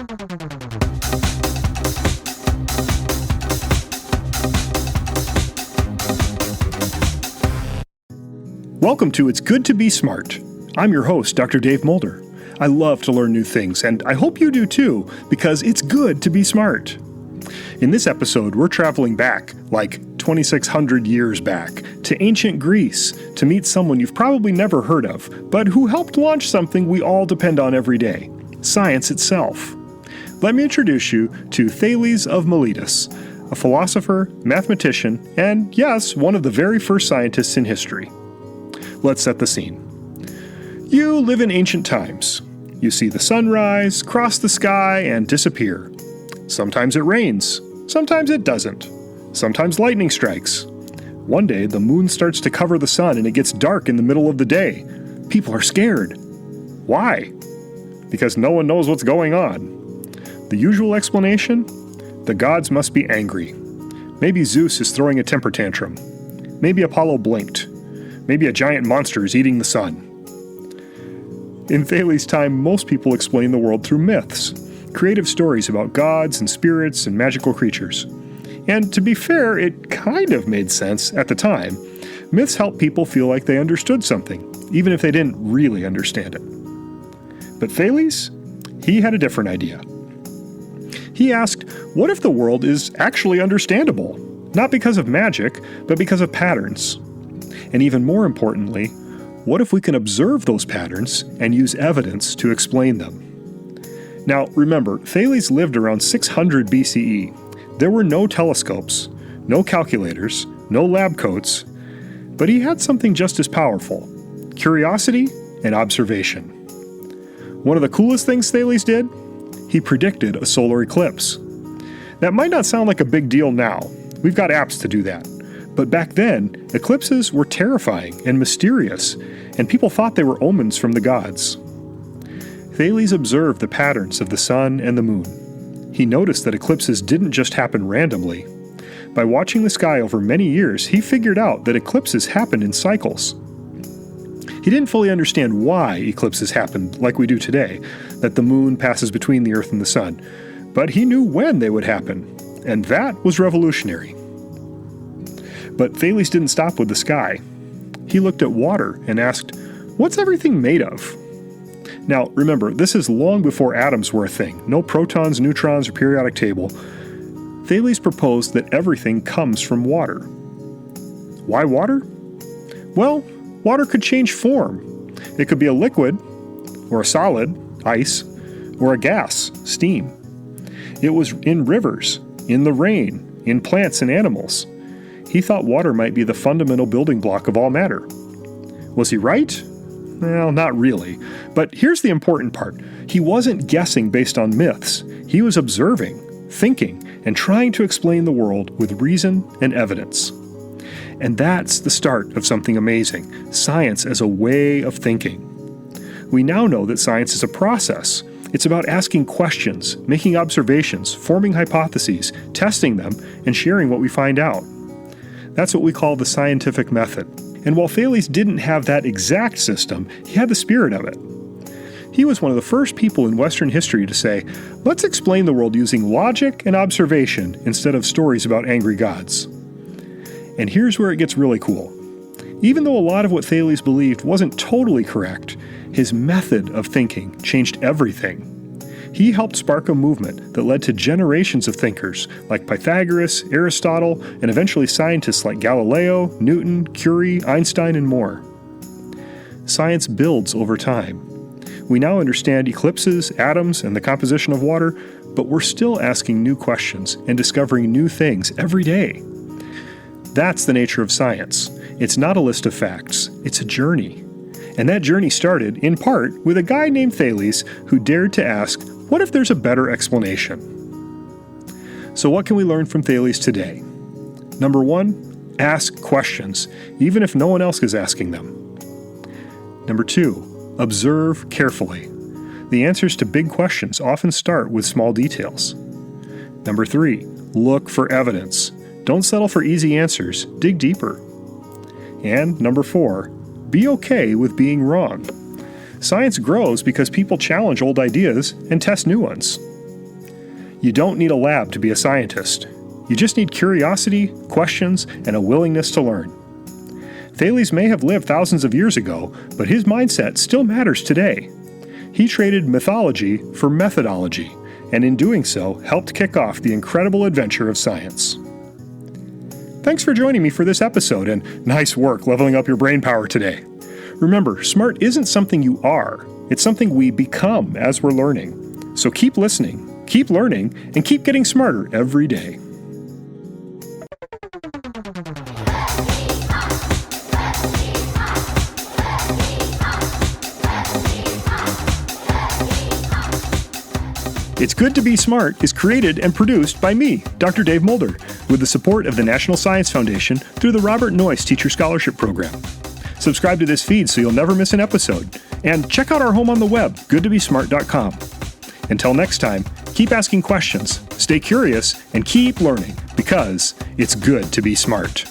Welcome to It's Good to Be Smart. I'm your host, Dr. Dave Mulder. I love to learn new things, and I hope you do too, because it's good to be smart. In this episode, we're traveling back, like 2,600 years back, to ancient Greece to meet someone you've probably never heard of, but who helped launch something we all depend on every day, science itself. Let me introduce you to Thales of Miletus, a philosopher, mathematician, and yes, one of the very first scientists in history. Let's set the scene. You live in ancient times. You see the sun rise, cross the sky, and disappear. Sometimes it rains. Sometimes it doesn't. Sometimes lightning strikes. One day, the moon starts to cover the sun and it gets dark in the middle of the day. People are scared. Why? Because no one knows what's going on. The usual explanation? The gods must be angry. Maybe Zeus is throwing a temper tantrum. Maybe Apollo blinked. Maybe a giant monster is eating the sun. In Thales' time, most people explain the world through myths, creative stories about gods and spirits and magical creatures. And to be fair, it kind of made sense at the time. Myths helped people feel like they understood something, even if they didn't really understand it. But Thales? He had a different idea. He asked, what if the world is actually understandable? Not because of magic, but because of patterns. And even more importantly, what if we can observe those patterns and use evidence to explain them? Now, remember, Thales lived around 600 BCE. There were no telescopes, no calculators, no lab coats, but he had something just as powerful: curiosity and observation. One of the coolest things Thales did? He predicted a solar eclipse. That might not sound like a big deal now. We've got apps to do that. But back then, eclipses were terrifying and mysterious, and people thought they were omens from the gods. Thales observed the patterns of the sun and the moon. He noticed that eclipses didn't just happen randomly. By watching the sky over many years, he figured out that eclipses happened in cycles. He didn't fully understand why eclipses happened like we do today, that the moon passes between the earth and the sun, but he knew when they would happen, and that was revolutionary. But Thales didn't stop with the sky. He looked at water and asked, what's everything made of? Now, remember, this is long before atoms were a thing. No protons, neutrons, or periodic table. Thales proposed that everything comes from water. Why water? Well, water could change form. It could be a liquid, or a solid, ice, or a gas, steam. It was in rivers, in the rain, in plants and animals. He thought water might be the fundamental building block of all matter. Was he right? Well, not really. But here's the important part. He wasn't guessing based on myths. He was observing, thinking, and trying to explain the world with reason and evidence. And that's the start of something amazing: science as a way of thinking. We now know that science is a process. It's about asking questions, making observations, forming hypotheses, testing them, and sharing what we find out. That's what we call the scientific method. And while Thales didn't have that exact system, he had the spirit of it. He was one of the first people in Western history to say, let's explain the world using logic and observation instead of stories about angry gods. And here's where it gets really cool. Even though a lot of what Thales believed wasn't totally correct, his method of thinking changed everything. He helped spark a movement that led to generations of thinkers like Pythagoras, Aristotle, and eventually scientists like Galileo, Newton, Curie, Einstein, and more. Science builds over time. We now understand eclipses, atoms, and the composition of water, but we're still asking new questions and discovering new things every day. That's the nature of science. It's not a list of facts, it's a journey. And that journey started, in part, with a guy named Thales who dared to ask, what if there's a better explanation? So what can we learn from Thales today? Number 1, ask questions, even if no one else is asking them. Number 2, observe carefully. The answers to big questions often start with small details. Number 3, look for evidence. Don't settle for easy answers, dig deeper. And number 4, be okay with being wrong. Science grows because people challenge old ideas and test new ones. You don't need a lab to be a scientist. You just need curiosity, questions, and a willingness to learn. Thales may have lived thousands of years ago, but his mindset still matters today. He traded mythology for methodology, and in doing so, helped kick off the incredible adventure of science. Thanks for joining me for this episode, and nice work leveling up your brain power today. Remember, smart isn't something you are, it's something we become as we're learning. So keep listening, keep learning, and keep getting smarter every day. It's Good to Be Smart is created and produced by me, Dr. Dave Mulder, with the support of the National Science Foundation through the Robert Noyce Teacher Scholarship Program. Subscribe to this feed so you'll never miss an episode, and check out our home on the web, goodtobesmart.com. Until next time, keep asking questions, stay curious, and keep learning, because it's good to be smart.